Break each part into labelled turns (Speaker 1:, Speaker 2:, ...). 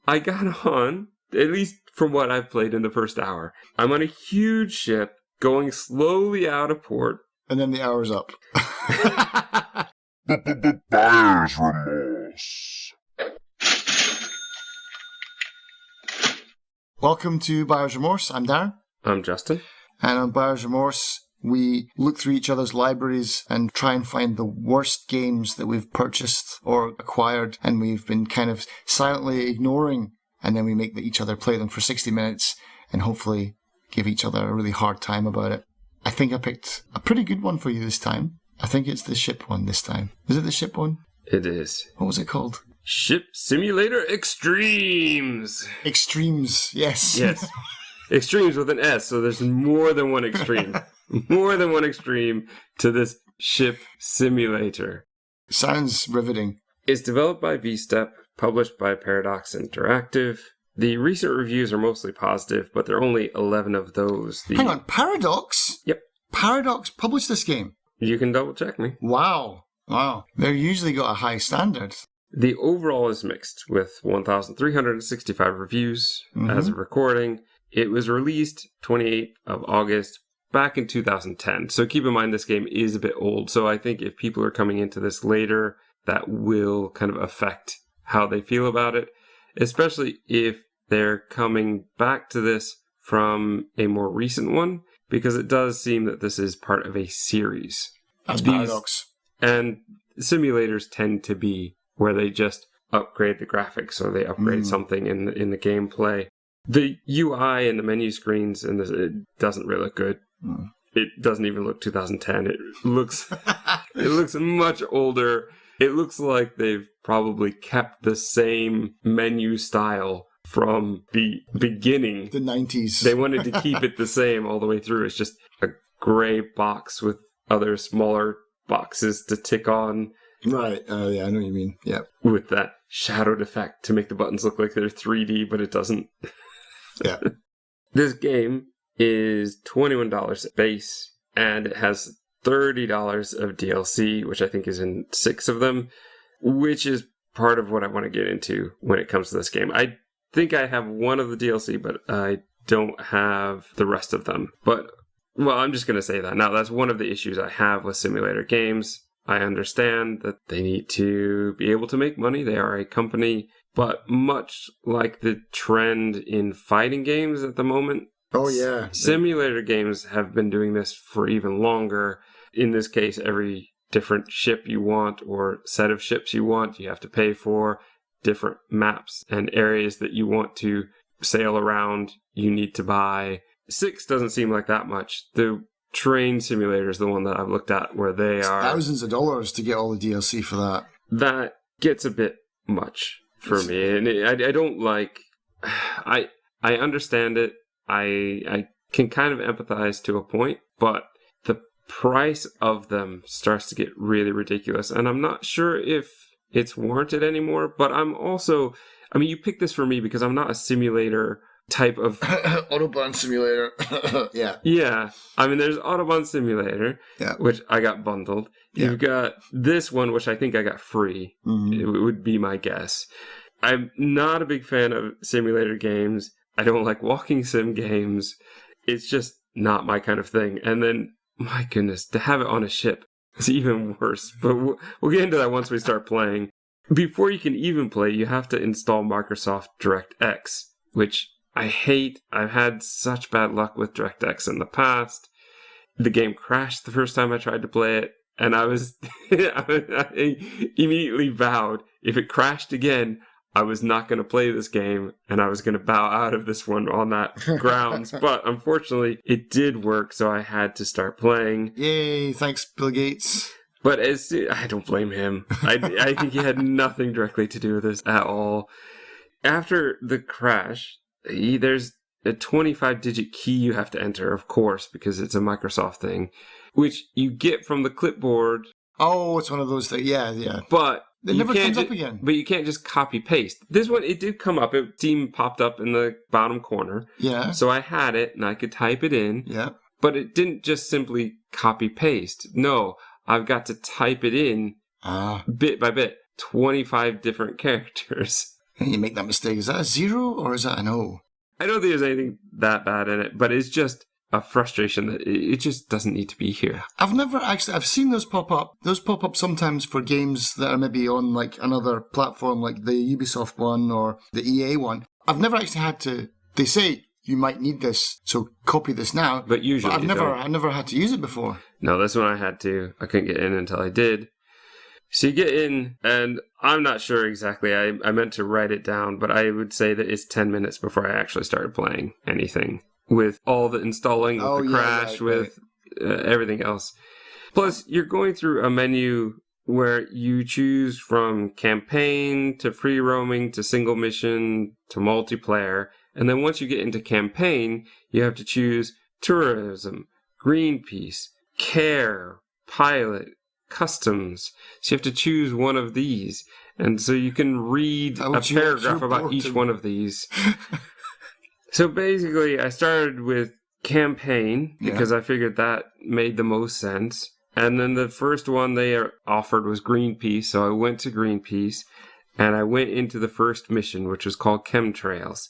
Speaker 1: I got on, at least from what I've played in the first hour, I'm on a huge ship going slowly out of port.
Speaker 2: And then the hour's up.
Speaker 3: Buyer's Remorse.
Speaker 2: Welcome to Buyer's Remorse. I'm Darren.
Speaker 1: I'm Justin.
Speaker 2: And on Buyer's Remorse, we look through each other's libraries and try and find the worst games that we've purchased or acquired and we've been kind of silently ignoring. And then we make each other play them for 60 minutes and hopefully give each other a really hard time about it. I think I picked a pretty good one for you this time. I think it's the ship one this time. Is it the ship one?
Speaker 1: It is.
Speaker 2: What was it called?
Speaker 1: Ship Simulator Extremes.
Speaker 2: Extremes, yes.
Speaker 1: Yes. Extremes with an S, so there's more than one extreme. More than one extreme to this ship simulator.
Speaker 2: Sounds riveting.
Speaker 1: It's developed by V-Step, published by Paradox Interactive. The recent reviews are mostly positive, but there are only 11 of those.
Speaker 2: Hang on, Paradox?
Speaker 1: Yep.
Speaker 2: Paradox published this game?
Speaker 1: You can double check me.
Speaker 2: Wow. They're usually got a high standard.
Speaker 1: The overall is mixed, with 1,365 reviews as of recording. It was released 28th of August back in 2010. So keep in mind this game is a bit old. So I think if people are coming into this later, that will kind of affect how they feel about it, especially if they're coming back to this from a more recent one, because it does seem that this is part of a series.
Speaker 2: That's Paradox.
Speaker 1: And simulators tend to be where they just upgrade the graphics or they upgrade something in the gameplay. The UI and the menu screens and it doesn't really look good. It doesn't even look 2010. It looks much older. It looks like they've probably kept the same menu style from the beginning.
Speaker 2: The 90s.
Speaker 1: They wanted to keep it the same all the way through. It's just a gray box with other smaller boxes to tick on.
Speaker 2: Right. Yeah, I know what you mean. Yeah.
Speaker 1: With that shadowed effect to make the buttons look like they're 3D, but it doesn't.
Speaker 2: Yeah.
Speaker 1: This game is $21 base, and it has $30 of DLC, which I think is in 6 of them, which is part of what I want to get into when it comes to this game. I think I have one of the DLC, but I don't have the rest of them. But, well, I'm just going to say that. Now, that's one of the issues I have with simulator games. I understand that they need to be able to make money. They are a company, but much like the trend in fighting games at the moment, simulator games have been doing this for even longer. In this case, every different ship you want or set of ships you want, you have to pay for. Different maps and areas that you want to sail around, you need to buy. 6 doesn't seem like that much. The train simulator is the one that I've looked at where they are
Speaker 2: thousands of dollars to get all the DLC for that.
Speaker 1: That gets a bit much for me, and I don't like. I understand it. I can kind of empathize to a point, but the price of them starts to get really ridiculous, and I'm not sure if it's warranted anymore. But I'm also, I mean, you picked this for me because I'm not a simulator type of
Speaker 2: Autobahn simulator.
Speaker 1: Yeah. I mean, there's Autobahn Simulator, which I got bundled. You've got this one, which I think I got free. It would be my guess. I'm not a big fan of simulator games. I don't like walking sim games. It's just not my kind of thing. And then, my goodness, to have it on a ship is even worse. But we'll get into that once we start playing. Before you can even play, you have to install Microsoft DirectX, which I hate. I've had such bad luck with DirectX in the past. The game crashed the first time I tried to play it, and I immediately vowed if it crashed again, I was not going to play this game, and I was going to bow out of this one on that grounds. But unfortunately, it did work, so I had to start playing.
Speaker 2: Yay, thanks, Bill Gates.
Speaker 1: But I don't blame him. I think he had nothing directly to do with this at all. After the crash, there's a 25-digit key you have to enter, of course, because it's a Microsoft thing, which you get from the clipboard.
Speaker 2: Oh, it's one of those things. Yeah.
Speaker 1: But
Speaker 2: it never comes up again.
Speaker 1: But you can't just copy-paste. This one, it did come up. Steam popped up in the bottom corner.
Speaker 2: Yeah.
Speaker 1: So I had it, and I could type it in.
Speaker 2: Yeah.
Speaker 1: But it didn't just simply copy-paste. No, I've got to type it in bit by bit. 25 different characters.
Speaker 2: And you make that mistake. Is that a 0 or is that an O?
Speaker 1: I don't think there's anything that bad in it, but it's just a frustration that it just doesn't need to be here.
Speaker 2: I've seen those pop up. Those pop up sometimes for games that are maybe on like another platform, like the Ubisoft one or the EA one. I've never actually had to, they say you might need this, so copy this now.
Speaker 1: But usually
Speaker 2: I've never had to use it before.
Speaker 1: No, this one I had to. I couldn't get in until I did. So you get in, and I'm not sure exactly. I meant to write it down, but I would say that it's 10 minutes before I actually started playing anything. With all the installing, with the crash, with everything else. Plus, you're going through a menu where you choose from campaign to free roaming to single mission to multiplayer. And then once you get into campaign, you have to choose tourism, Greenpeace, care, pilot, customs. So you have to choose one of these. And so you can read a paragraph about each one of these. So basically, I started with campaign because I figured that made the most sense. And then the first one they offered was Greenpeace. So I went to Greenpeace and I went into the first mission, which was called Chemtrails.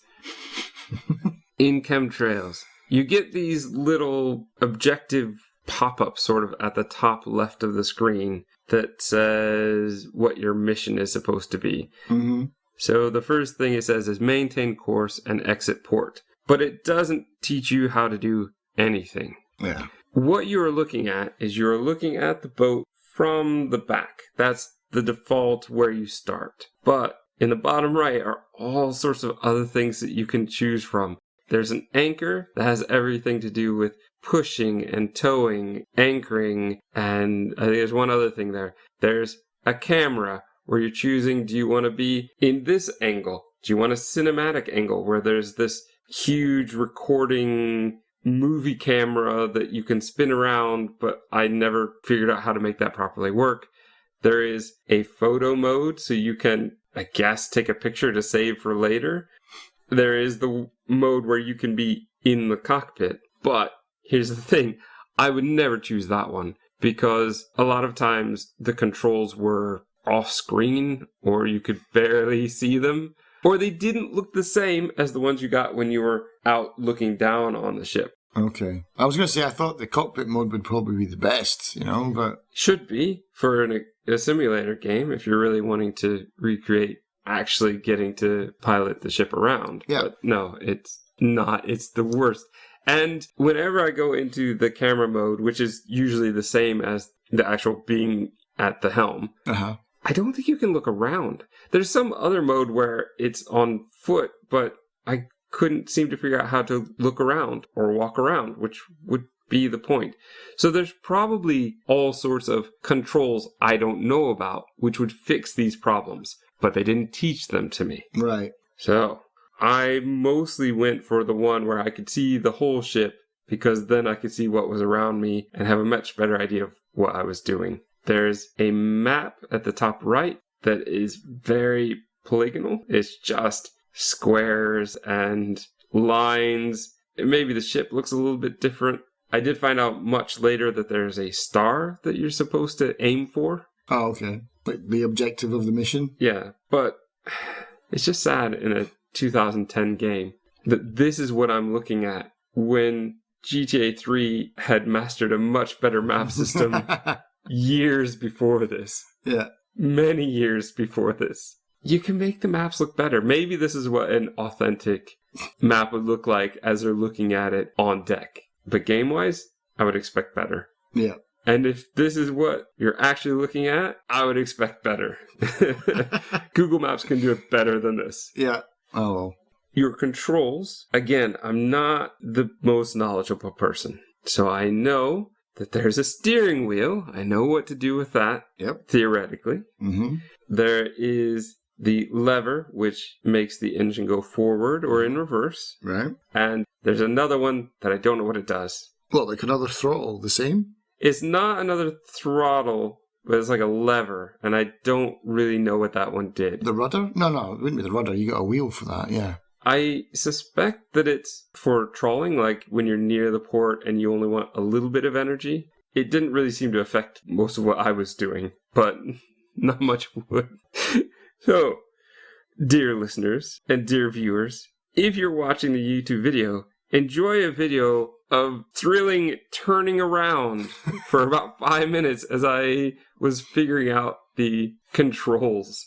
Speaker 1: In Chemtrails, you get these little objective pop-ups sort of at the top left of the screen that says what your mission is supposed to be. Mm-hmm. So the first thing it says is maintain course and exit port. But it doesn't teach you how to do anything.
Speaker 2: Yeah.
Speaker 1: What you're looking at is you're looking at the boat from the back. That's the default where you start. But in the bottom right are all sorts of other things that you can choose from. There's an anchor that has everything to do with pushing and towing, anchoring, and I think there's one other thing there. There's a camera where you're choosing, do you want to be in this angle? Do you want a cinematic angle where there's this huge recording movie camera that you can spin around, but I never figured out how to make that properly work. There is a photo mode, so you can, I guess, take a picture to save for later. There is the mode where you can be in the cockpit. But here's the thing, I would never choose that one because a lot of times the controls were off screen or you could barely see them, or they didn't look the same as the ones you got when you were out looking down on the ship.
Speaker 2: Okay. I was going to say, I thought the cockpit mode would probably be the best, but...
Speaker 1: Should be for a simulator game if you're really wanting to recreate actually getting to pilot the ship around.
Speaker 2: Yeah.
Speaker 1: But no, it's not. It's the worst. And whenever I go into the camera mode, which is usually the same as the actual being at the helm, I don't think you can look around. There's some other mode where it's on foot, but I couldn't seem to figure out how to look around or walk around, which would be the point. So there's probably all sorts of controls I don't know about, which would fix these problems, but they didn't teach them to me.
Speaker 2: Right.
Speaker 1: So I mostly went for the one where I could see the whole ship, because then I could see what was around me and have a much better idea of what I was doing. There's a map at the top right that is very polygonal. It's just squares and lines. Maybe the ship looks a little bit different. I did find out much later that there's a star that you're supposed to aim for.
Speaker 2: Oh, okay. Like the objective of the mission?
Speaker 1: Yeah, but it's just sad in a 2010 game that this is what I'm looking at when GTA 3 had mastered a much better map system years before this.
Speaker 2: Yeah.
Speaker 1: Many years before this. You can make the maps look better. Maybe this is what an authentic map would look like as they're looking at it on deck. But game-wise, I would expect better.
Speaker 2: Yeah.
Speaker 1: And if this is what you're actually looking at, I would expect better. Google Maps can do it better than this.
Speaker 2: Yeah. Oh, well.
Speaker 1: Your controls, again, I'm not the most knowledgeable person. So I know that there's a steering wheel. I know what to do with that, theoretically. Mm-hmm. There is the lever, which makes the engine go forward or in reverse.
Speaker 2: Right.
Speaker 1: And there's another one that I don't know what it does.
Speaker 2: What, like another throttle, the same?
Speaker 1: It's not another throttle, but it's like a lever, and I don't really know what that one did.
Speaker 2: The rudder? No, it wouldn't be the rudder. You got a wheel for that, yeah.
Speaker 1: I suspect that it's for trawling, like when you're near the port and you only want a little bit of energy. It didn't really seem to affect most of what I was doing, but not much would. So, dear listeners and dear viewers, if you're watching the YouTube video, enjoy a video of thrilling turning around for about 5 minutes as I was figuring out the controls.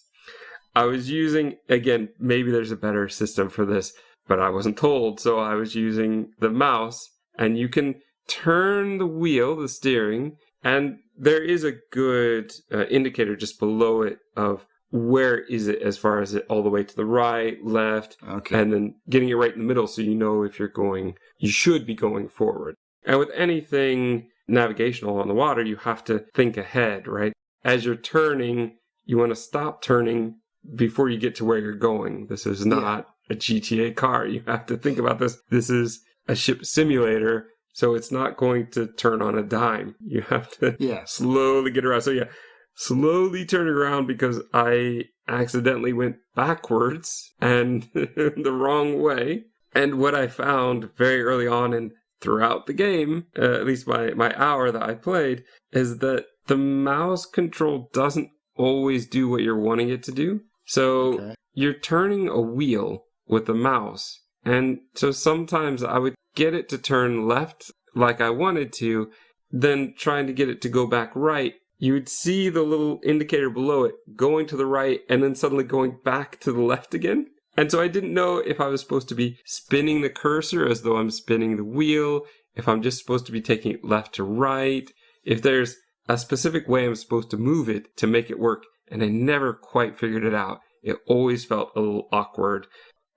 Speaker 1: I was using, again, maybe there's a better system for this, but I wasn't told, so I was using the mouse, and you can turn the wheel, the steering, and there is a good indicator just below it of where is it as far as it all the way to the right, left, and then getting it right in the middle so you know if you should be going forward. And with anything navigational on the water, you have to think ahead, right? As you're turning, you want to stop turning before you get to where you're going. This is not a GTA car. You have to think about this. This is a ship simulator, so it's not going to turn on a dime. You have to slowly get around. So slowly turning around because I accidentally went backwards and the wrong way. And what I found very early on and throughout the game, at least my hour that I played, is that the mouse control doesn't always do what you're wanting it to do. So you're turning a wheel with the mouse. And so sometimes I would get it to turn left like I wanted to, then trying to get it to go back right. You would see the little indicator below it going to the right and then suddenly going back to the left again. And so I didn't know if I was supposed to be spinning the cursor as though I'm spinning the wheel, if I'm just supposed to be taking it left to right, if there's a specific way I'm supposed to move it to make it work. And I never quite figured it out. It always felt a little awkward.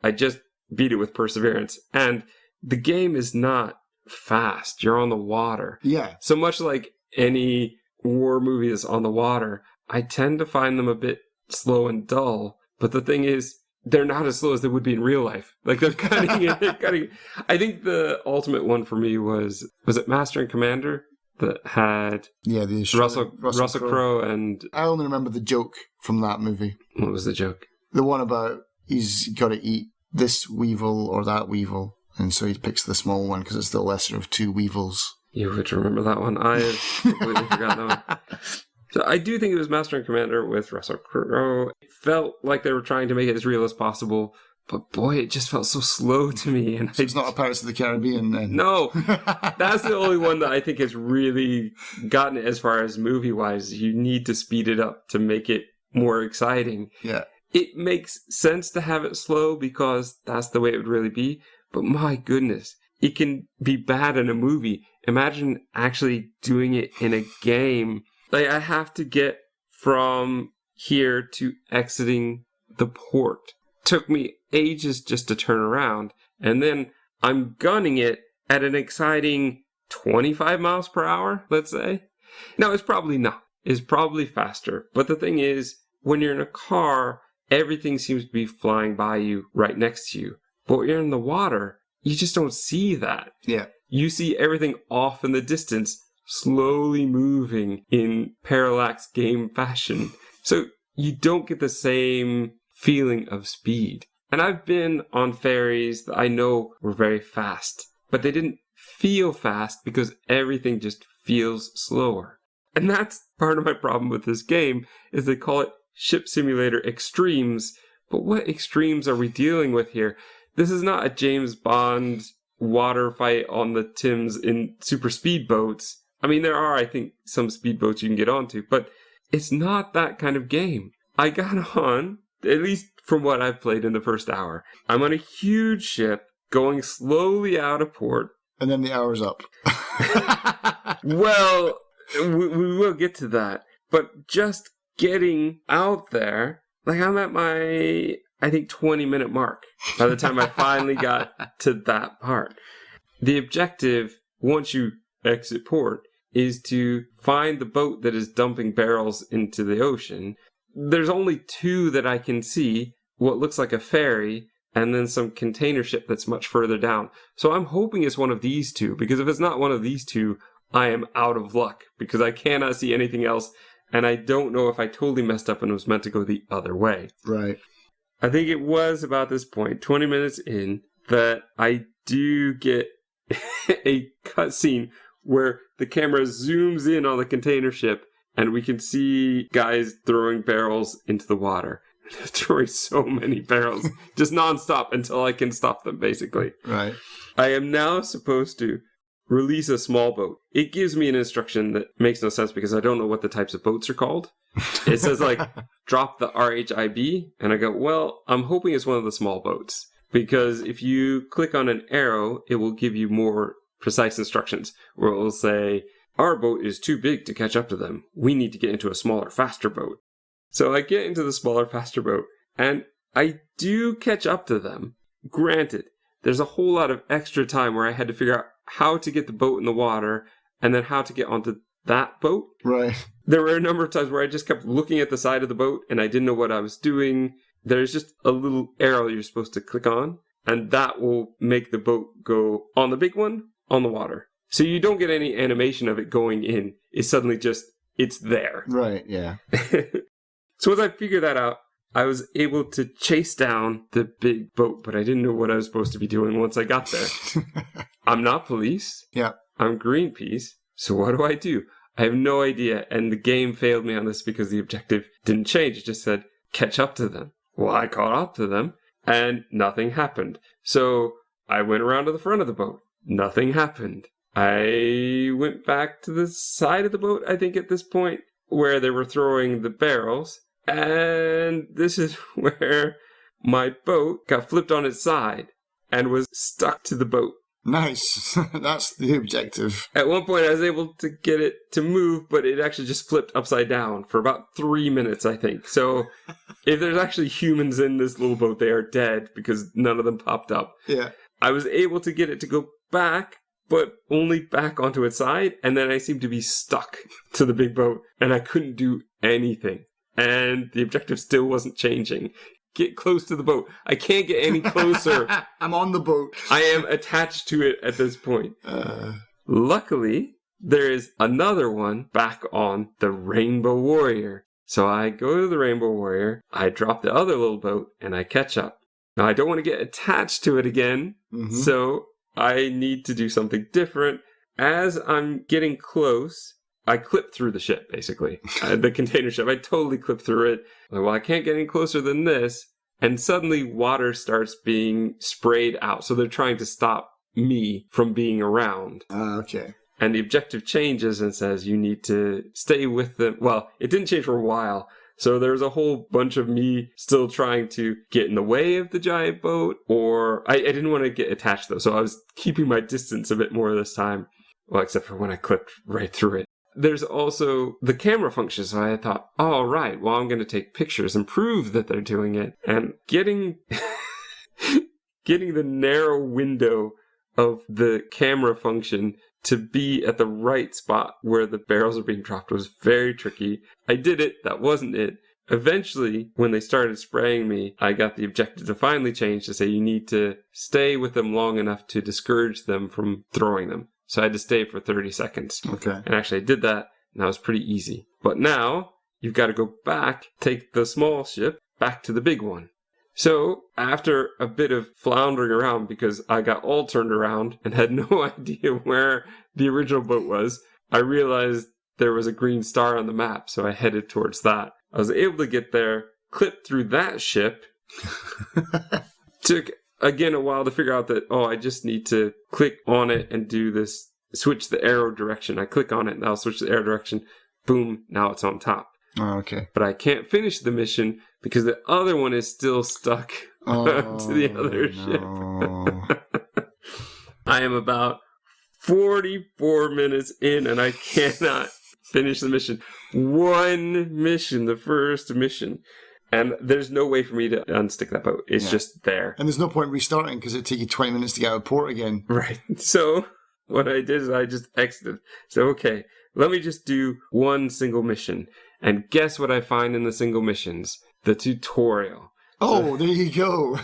Speaker 1: I just beat it with perseverance. And the game is not fast. You're on the water.
Speaker 2: Yeah.
Speaker 1: So much like any war movie that's on the water, I tend to find them a bit slow and dull. But the thing is, they're not as slow as they would be in real life. Like they're cutting it. I think the ultimate one for me was it Master and Commander? That had
Speaker 2: the
Speaker 1: Russell Crowe and...
Speaker 2: I only remember the joke from that movie.
Speaker 1: What was the joke?
Speaker 2: The one about he's got to eat this weevil or that weevil, and so he picks the small one because it's the lesser of two weevils.
Speaker 1: You would remember that one. I have completely forgotten that one. So I do think it was Master and Commander with Russell Crowe. It felt like they were trying to make it as real as possible. But boy, it just felt so slow to me. And
Speaker 2: so it's not a Pirates of the Caribbean then?
Speaker 1: No, that's the only one that I think has really gotten it as far as movie-wise. You need to speed it up to make it more exciting.
Speaker 2: Yeah.
Speaker 1: It makes sense to have it slow because that's the way it would really be. But my goodness, it can be bad in a movie. Imagine actually doing it in a game. Like I have to get from here to exiting the port. Took me ages just to turn around, and then I'm gunning it at an exciting 25 miles per hour, let's say. Now, it's probably not. It's probably faster. But the thing is, when you're in a car, everything seems to be flying by you right next to you. But when you're in the water, you just don't see that.
Speaker 2: Yeah.
Speaker 1: You see everything off in the distance, slowly moving in parallax game fashion. So you don't get the same feeling of speed. And I've been on ferries that I know were very fast, but they didn't feel fast because everything just feels slower. And that's part of my problem with this game, is they call it Ship Simulator Extremes. But what extremes are we dealing with here? This is not a James Bond water fight on the Thames in super speedboats. I mean, there are, I think, some speedboats you can get onto, but it's not that kind of game. I got on, at least from what I've played in the first hour, I'm on a huge ship going slowly out of port.
Speaker 2: And then the hour's up.
Speaker 1: Well, we will get to that. But just getting out there, like I'm at my, I think, 20-minute mark by the time I finally got to that part. The objective, once you exit port, is to find the boat that is dumping barrels into the ocean. There's only two that I can see, what looks like a ferry, and then some container ship that's much further down. So I'm hoping it's one of these two, because if it's not one of these two, I am out of luck, because I cannot see anything else, and I don't know if I totally messed up and was meant to go the other way.
Speaker 2: Right.
Speaker 1: I think it was about this point, 20 minutes in, that I do get a cutscene where the camera zooms in on the container ship, and we can see guys throwing barrels into the water. throwing so many barrels, just nonstop until I can stop them, basically.
Speaker 2: Right.
Speaker 1: I am now supposed to release a small boat. It gives me an instruction that makes no sense because I don't know what the types of boats are called. It says, like, drop the RHIB, and I go, well, I'm hoping it's one of the small boats. Because if you click on an arrow, it will give you more precise instructions, where it will say, our boat is too big to catch up to them. We need to get into a smaller, faster boat. So I get into the smaller, faster boat, and I do catch up to them. Granted, there's a whole lot of extra time where I had to figure out how to get the boat in the water, and then how to get onto that boat.
Speaker 2: Right.
Speaker 1: There were a number of times where I just kept looking at the side of the boat, and I didn't know what I was doing. There's just a little arrow you're supposed to click on, and that will make the boat go on the big one, on the water. So you don't get any animation of it going in. It's suddenly just, it's there.
Speaker 2: Right, yeah.
Speaker 1: So once I figured that out, I was able to chase down the big boat, but I didn't know what I was supposed to be doing once I got there. I'm not police.
Speaker 2: Yeah.
Speaker 1: I'm Greenpeace. So what do? I have no idea. And the game failed me on this because the objective didn't change. It just said, catch up to them. Well, I caught up to them, and nothing happened. So I went around to the front of the boat. Nothing happened. I went back to the side of the boat, I think, at this point, where they were throwing the barrels. And this is where my boat got flipped on its side and was stuck to the boat.
Speaker 2: Nice. That's the objective.
Speaker 1: At one point, I was able to get it to move, but it actually just flipped upside down for about 3 minutes, I think. So if there's actually humans in this little boat, they are dead because none of them popped up.
Speaker 2: Yeah.
Speaker 1: I was able to get it to go back, but only back onto its side. And then I seemed to be stuck to the big boat, and I couldn't do anything. And the objective still wasn't changing. Get close to the boat. I can't get any closer.
Speaker 2: I'm on the boat.
Speaker 1: I am attached to it at this point. Luckily, there is another one back on the Rainbow Warrior. So I go to the Rainbow Warrior, I drop the other little boat, and I catch up. Now, I don't want to get attached to it again, so I need to do something different. As I'm getting close, I clip through the ship, basically. The container ship. I totally clip through it. Like, well, I can't get any closer than this. And suddenly water starts being sprayed out. So they're trying to stop me from being around.
Speaker 2: Okay.
Speaker 1: And the objective changes and says you need to stay with them. Well, it didn't change for a while. So there's a whole bunch of me still trying to get in the way of the giant boat. Or I didn't want to get attached, though. So I was keeping my distance a bit more this time. Well, except for when I clipped right through it. There's also the camera function, so I thought, oh, right, well, I'm going to take pictures and prove that they're doing it. And getting the narrow window of the camera function to be at the right spot where the barrels are being dropped was very tricky. I did it, that wasn't it. Eventually, when they started spraying me, I got the objective to finally change to say you need to stay with them long enough to discourage them from throwing them. So I had to stay for 30 seconds.
Speaker 2: Okay.
Speaker 1: And actually I did that, and that was pretty easy. But now, you've got to go back, take the small ship back to the big one. So, after a bit of floundering around, because I got all turned around and had no idea where the original boat was, I realized there was a green star on the map, so I headed towards that. I was able to get there, clipped through that ship, took again a while to figure out that, oh, I just need to click on it and do this, switch the arrow direction. I click on it and I'll switch the arrow direction. Boom, now it's on top.
Speaker 2: Oh, okay.
Speaker 1: But I can't finish the mission because the other one is still stuck to the other ship. I am about 44 minutes in and I cannot finish the mission. One mission, the first mission. And there's no way for me to unstick that boat. It's just there.
Speaker 2: And there's no point restarting because it'd take you 20 minutes to get out of port again.
Speaker 1: Right. So what I did is I just exited. So, okay, let me just do one single mission. And guess what I find in the single missions? The tutorial.
Speaker 2: Oh, there you go.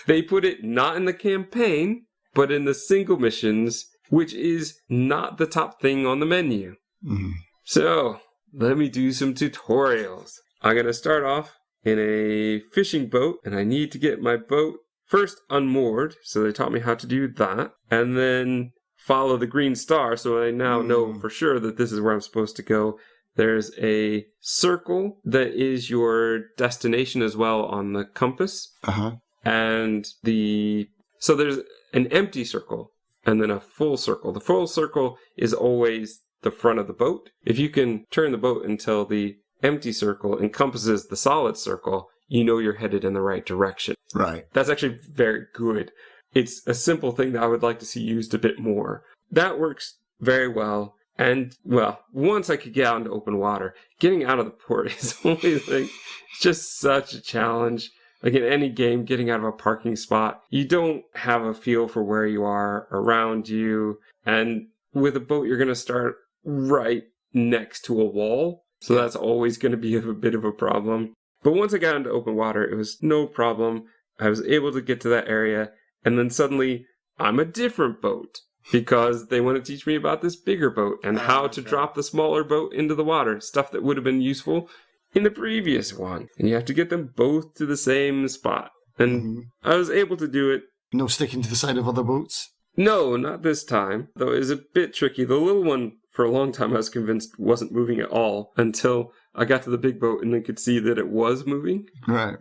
Speaker 1: They put it not in the campaign, but in the single missions, which is not the top thing on the menu. So, let me do some tutorials. I'm going to start off in a fishing boat, and I need to get my boat first unmoored, so they taught me how to do that, and then follow the green star, so I now know for sure that this is where I'm supposed to go. There's a circle that is your destination as well on the compass. And so there's an empty circle and then a full circle. The full circle is always the front of the boat. If you can turn the boat until the empty circle encompasses the solid circle, you know you're headed in the right direction.
Speaker 2: Right.
Speaker 1: That's actually very good. It's a simple thing that I would like to see used a bit more. That works very well. And, well, once I could get out into open water, getting out of the port is always like just such a challenge. Like in any game, getting out of a parking spot, you don't have a feel for where you are around you. And with a boat, you're going to start right next to a wall. So that's always going to be a bit of a problem. But once I got into open water, it was no problem. I was able to get to that area. And then suddenly, I'm a different boat. Because they want to teach me about this bigger boat and how to drop the smaller boat into the water. Stuff that would have been useful in the previous one. And you have to get them both to the same spot. And I was able to do it.
Speaker 2: No sticking to the side of other boats?
Speaker 1: No, not this time. Though it was a bit tricky. The little one, for a long time, I was convinced wasn't moving at all. Until I got to the big boat and then could see that it was moving.
Speaker 2: Right.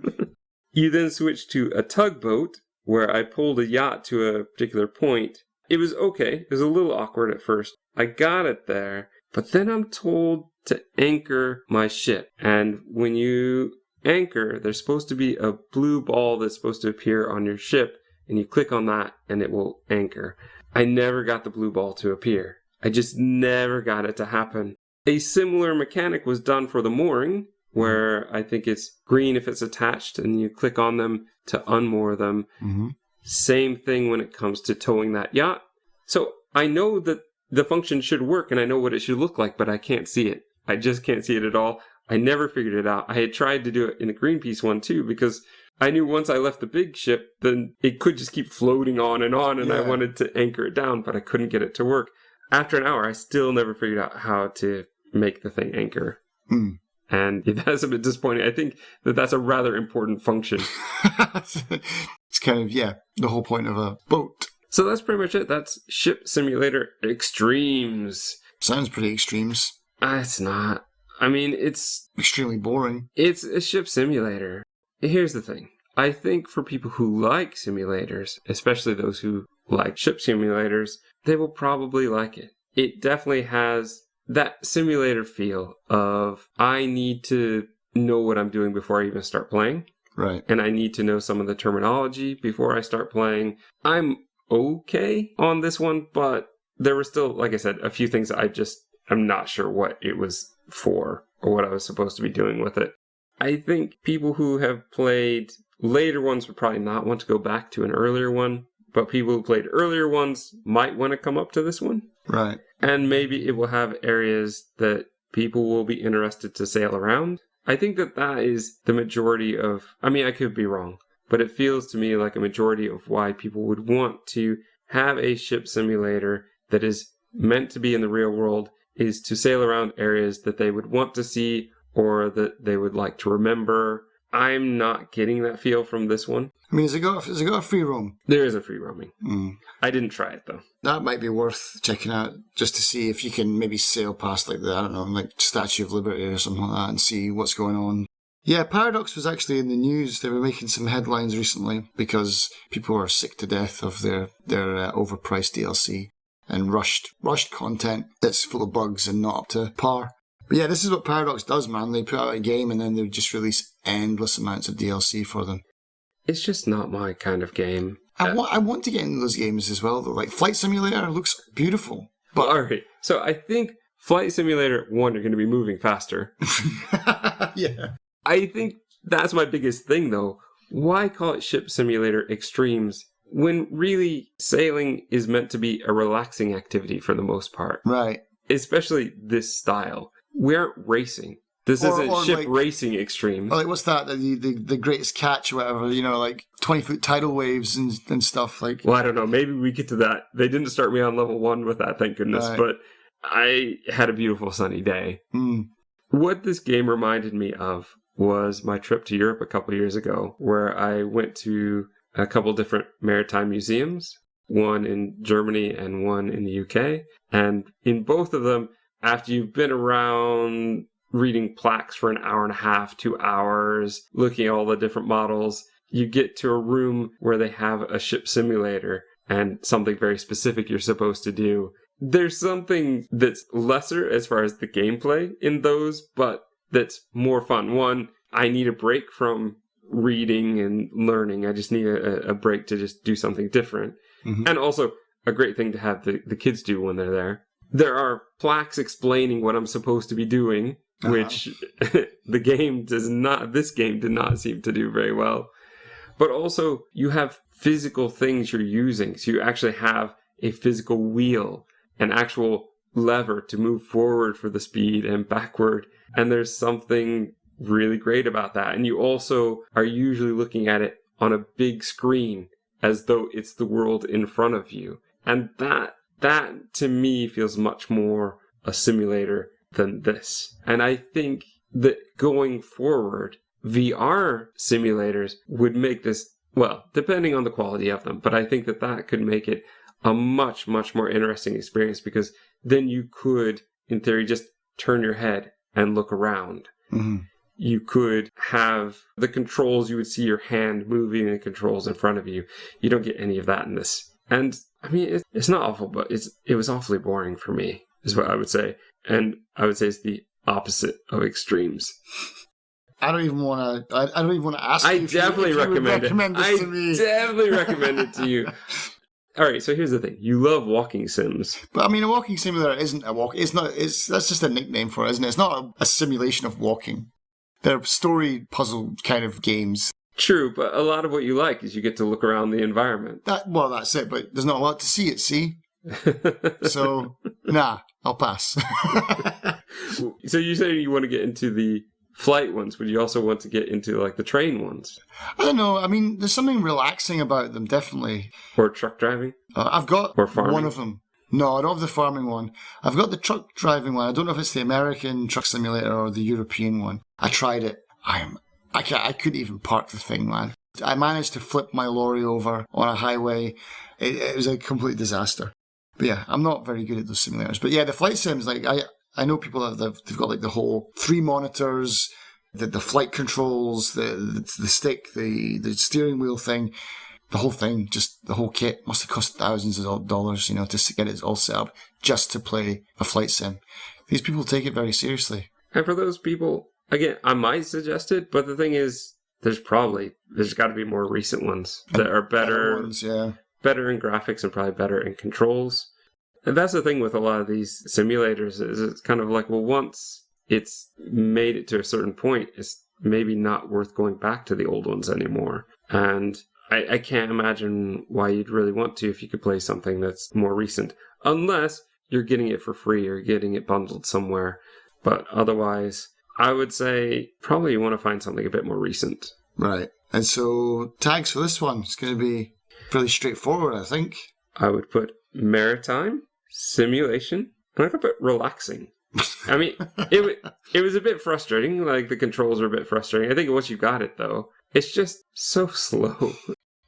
Speaker 1: You then switch to a tugboat, where I pulled a yacht to a particular point. It was okay. It was a little awkward at first. I got it there, but then I'm told to anchor my ship. And when you anchor, there's supposed to be a blue ball that's supposed to appear on your ship, and you click on that and it will anchor. I never got the blue ball to appear. I just never got it to happen. A similar mechanic was done for the mooring, where I think it's green if it's attached, and you click on them to unmoor them. Same thing when it comes to towing that yacht. So I know that the function should work and I know what it should look like, but I can't see it. I just can't see it at all. I never figured it out. I had tried to do it in the Greenpeace one too, because I knew once I left the big ship, then it could just keep floating on, and I wanted to anchor it down, but I couldn't get it to work. After an hour, I still never figured out how to make the thing anchor. And that's a bit disappointing. I think that that's a rather important function.
Speaker 2: It's kind of, the whole point of a boat.
Speaker 1: So that's pretty much it. That's Ship Simulator Extremes.
Speaker 2: Sounds pretty extremes.
Speaker 1: It's not. I mean, it's
Speaker 2: extremely boring.
Speaker 1: It's a ship simulator. Here's the thing. I think for people who like simulators, especially those who like ship simulators, they will probably like it. It definitely has that simulator feel of I need to know what I'm doing before I even start playing.
Speaker 2: Right.
Speaker 1: And I need to know some of the terminology before I start playing. I'm okay on this one, but there were still, like I said, a few things I'm not sure what it was for or what I was supposed to be doing with it. I think people who have played later ones would probably not want to go back to an earlier one, but people who played earlier ones might want to come up to this one.
Speaker 2: Right.
Speaker 1: And maybe it will have areas that people will be interested to sail around. I think that is the majority of, I mean, I could be wrong, but it feels to me like a majority of why people would want to have a ship simulator that is meant to be in the real world is to sail around areas that they would want to see or that they would like to remember. I'm not getting that feel from this one.
Speaker 2: I mean, has it got a free roam?
Speaker 1: There is a free roaming. I didn't try it, though.
Speaker 2: That might be worth checking out, just to see if you can maybe sail past, like, I don't know, like Statue of Liberty or something like that and see what's going on. Yeah, Paradox was actually in the news. They were making some headlines recently because people were sick to death of their overpriced DLC and rushed content that's full of bugs and not up to par. But yeah, this is what Paradox does, man. They put out a game and then they just release endless amounts of DLC for them.
Speaker 1: It's just not my kind of game.
Speaker 2: I want to get into those games as well, though. Like, Flight Simulator looks beautiful. But
Speaker 1: all right, so I think Flight Simulator 1, you're going to be moving faster.
Speaker 2: Yeah.
Speaker 1: I think that's my biggest thing, though. Why call it Ship Simulator Extremes when really sailing is meant to be a relaxing activity for the most part?
Speaker 2: Right.
Speaker 1: Especially this style. We aren't racing. This isn't ship racing extreme.
Speaker 2: Like, what's that? The greatest catch or whatever, like 20-foot tidal waves and stuff. Like.
Speaker 1: Well, I don't know. Maybe we get to that. They didn't start me on level 1 with that, thank goodness. Right. But I had a beautiful sunny day. What this game reminded me of was my trip to Europe a couple years ago, where I went to a couple different maritime museums, one in Germany and one in the UK. And in both of them, after you've been around reading plaques for an hour and a half, 2 hours, looking at all the different models, you get to a room where they have a ship simulator and something very specific you're supposed to do. There's something that's lesser as far as the gameplay in those, but that's more fun. One, I need a break from reading and learning. I just need a break to just do something different. Mm-hmm. And also a great thing to have the kids do when they're there. There are plaques explaining what I'm supposed to be doing, which this game did not seem to do very well. But also you have physical things you're using. So you actually have a physical wheel, an actual lever to move forward for the speed and backward. And there's something really great about that. And you also are usually looking at it on a big screen as though it's the world in front of you. And that to me feels much more a simulator than this. And I think that going forward, VR simulators would make this, well, depending on the quality of them, but I think that could make it a much, much more interesting experience, because then you could, in theory, just turn your head and look around. Mm-hmm. You could have the controls, you would see your hand moving the controls in front of you. You don't get any of that in this. And I mean, it's not awful, but it was awfully boring for me, is what I would say. And I would say it's the opposite of extremes.
Speaker 2: I don't even want to ask you if you would recommend this to me.
Speaker 1: I definitely recommend it to you. All right, so here's the thing. You love walking sims.
Speaker 2: But I mean, a walking simulator isn't a walk. That's just a nickname for it, isn't it? It's not a simulation of walking. They're story puzzle kind of games.
Speaker 1: True, but a lot of what you like is you get to look around the environment.
Speaker 2: That's it, but there's not a lot to see, see? So, nah, I'll pass.
Speaker 1: So you say you want to get into the flight ones, but you also want to get into like the train ones?
Speaker 2: I don't know. I mean, there's something relaxing about them, definitely.
Speaker 1: Or truck driving?
Speaker 2: I've got one of them. No, I don't have the farming one. I've got the truck driving one. I don't know if it's the American truck simulator or the European one. I tried it. I couldn't even park the thing, man. I managed to flip my lorry over on a highway. It was a complete disaster. But yeah, I'm not very good at those simulators. But yeah, the flight sims, like I know people they've got like the whole 3 monitors, the flight controls, the stick, the steering wheel thing. The whole thing, just the whole kit, must have cost thousands of dollars, just to get it all set up, just to play a flight sim. These people take it very seriously.
Speaker 1: And for those people, again, I might suggest it, but the thing is, there's got to be more recent ones that are better ones, yeah. Better in graphics and probably better in controls. And that's the thing with a lot of these simulators, is it's kind of like, well, once it's made it to a certain point, it's maybe not worth going back to the old ones anymore. And I can't imagine why you'd really want to if you could play something that's more recent. Unless you're getting it for free or getting it bundled somewhere. But otherwise, I would say probably you want to find something a bit more recent.
Speaker 2: Right. And so tags for this one is going to be fairly straightforward, I think.
Speaker 1: I would put maritime, simulation, and I could put relaxing. I mean, it was a bit frustrating. Like, the controls are a bit frustrating. I think once you got it, though, it's just so slow.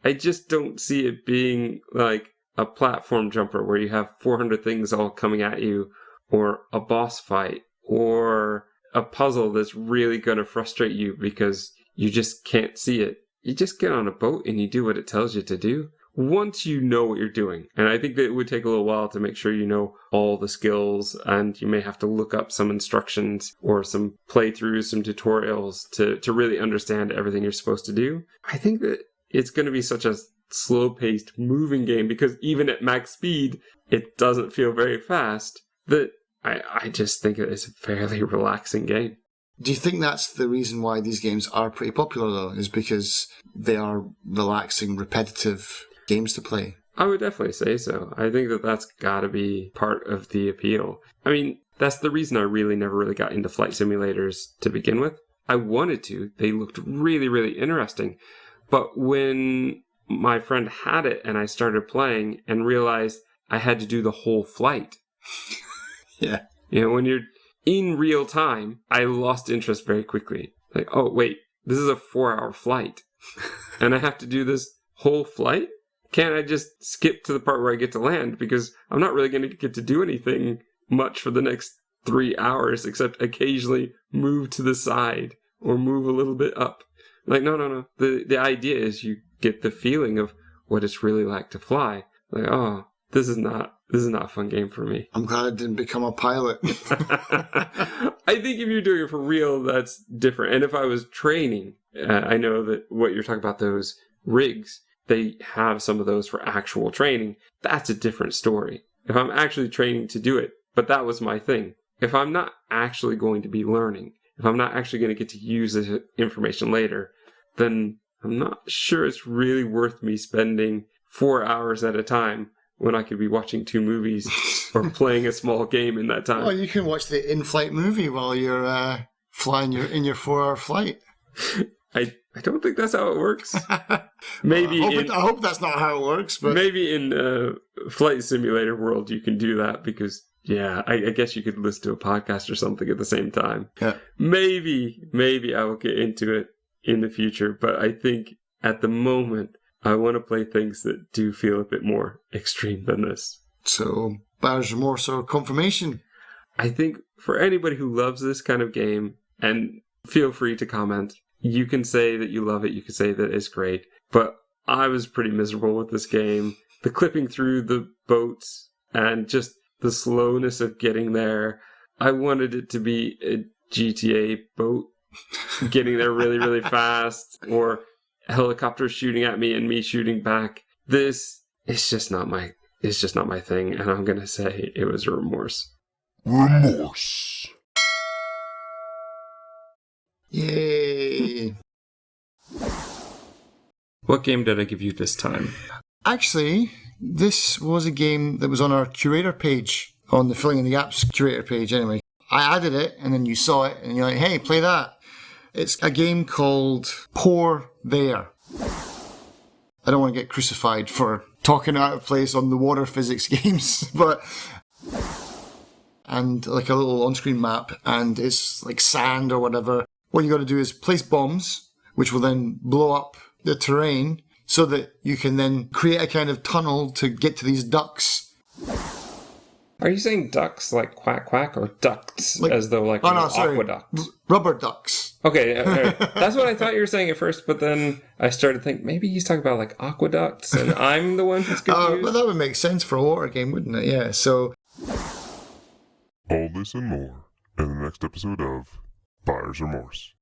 Speaker 1: I just don't see it being like a platform jumper where you have 400 things all coming at you, or a boss fight, or a puzzle that's really going to frustrate you because you just can't see it. You just get on a boat and you do what it tells you to do. Once you know what you're doing, and I think that it would take a little while to make sure you know all the skills, and you may have to look up some instructions or some playthroughs, some tutorials to really understand everything you're supposed to do. I think that it's going to be such a slow-paced moving game, because even at max speed, it doesn't feel very fast, that I just think it's a fairly relaxing game.
Speaker 2: Do you think that's the reason why these games are pretty popular, though, is because they are relaxing, repetitive games to play?
Speaker 1: I would definitely say so. I think that's got to be part of the appeal. I mean, that's the reason I never really got into flight simulators to begin with. I wanted to. They looked really, really interesting. But when my friend had it and I started playing and realized I had to do the whole flight.
Speaker 2: Yeah.
Speaker 1: When you're in real time, I lost interest very quickly. Like, oh, wait, this is a 4-hour flight. And I have to do this whole flight? Can't I just skip to the part where I get to land? Because I'm not really going to get to do anything much for the next 3 hours, except occasionally move to the side or move a little bit up. Like, no. The idea is you get the feeling of what it's really like to fly. Like, oh, this is not a fun game for me.
Speaker 2: I'm glad I didn't become a pilot.
Speaker 1: I think if you're doing it for real, that's different. And if I was training, I know that what you're talking about, those rigs, they have some of those for actual training. That's a different story. If I'm actually training to do it, but that was my thing. If I'm not actually going to be learning, if I'm not actually going to get to use this information later, then I'm not sure it's really worth me spending 4 hours at a time when I could be watching 2 movies or playing a small game in that time.
Speaker 2: Well, you can watch the in-flight movie while you're flying in your 4-hour flight.
Speaker 1: I don't think that's how it works. Maybe
Speaker 2: I hope that's not how it works. But
Speaker 1: maybe in Flight Simulator world you can do that because, yeah, I guess you could listen to a podcast or something at the same time.
Speaker 2: Yeah.
Speaker 1: Maybe I will get into it in the future, but I think at the moment I want to play things that do feel a bit more extreme than this.
Speaker 2: So, Buyer's Remorse or confirmation?
Speaker 1: I think for anybody who loves this kind of game, and feel free to comment, you can say that you love it, you can say that it's great, but I was pretty miserable with this game. The clipping through the boats and just the slowness of getting there. I wanted it to be a GTA boat getting there really, really fast, or helicopters shooting at me and me shooting back. This is just not my thing, and I'm gonna say it was Remorse.
Speaker 3: Remorse.
Speaker 2: Yay!
Speaker 1: What game did I give you this time?
Speaker 2: Actually, this was a game that was on our curator page, on the Filling in the Gaps curator page anyway. I added it, and then you saw it, and you're like, hey, play that. It's a game called Pour There. I don't want to get crucified for talking out of place on the water physics games, but... And like a little on-screen map, and it's like sand or whatever. What you got to do is place bombs, which will then blow up the terrain, so that you can then create a kind of tunnel to get to these ducts.
Speaker 1: Are you saying ducks like quack quack, or ducts as though like aqueduct?
Speaker 2: Rubber ducks.
Speaker 1: Okay, that's what I thought you were saying at first, but then I started thinking maybe he's talking about like aqueducts, and I'm the one who's confused.
Speaker 2: But that would make sense for a water game, wouldn't it? Yeah, so...
Speaker 3: All this and more in the next episode of Buyer's Remorse.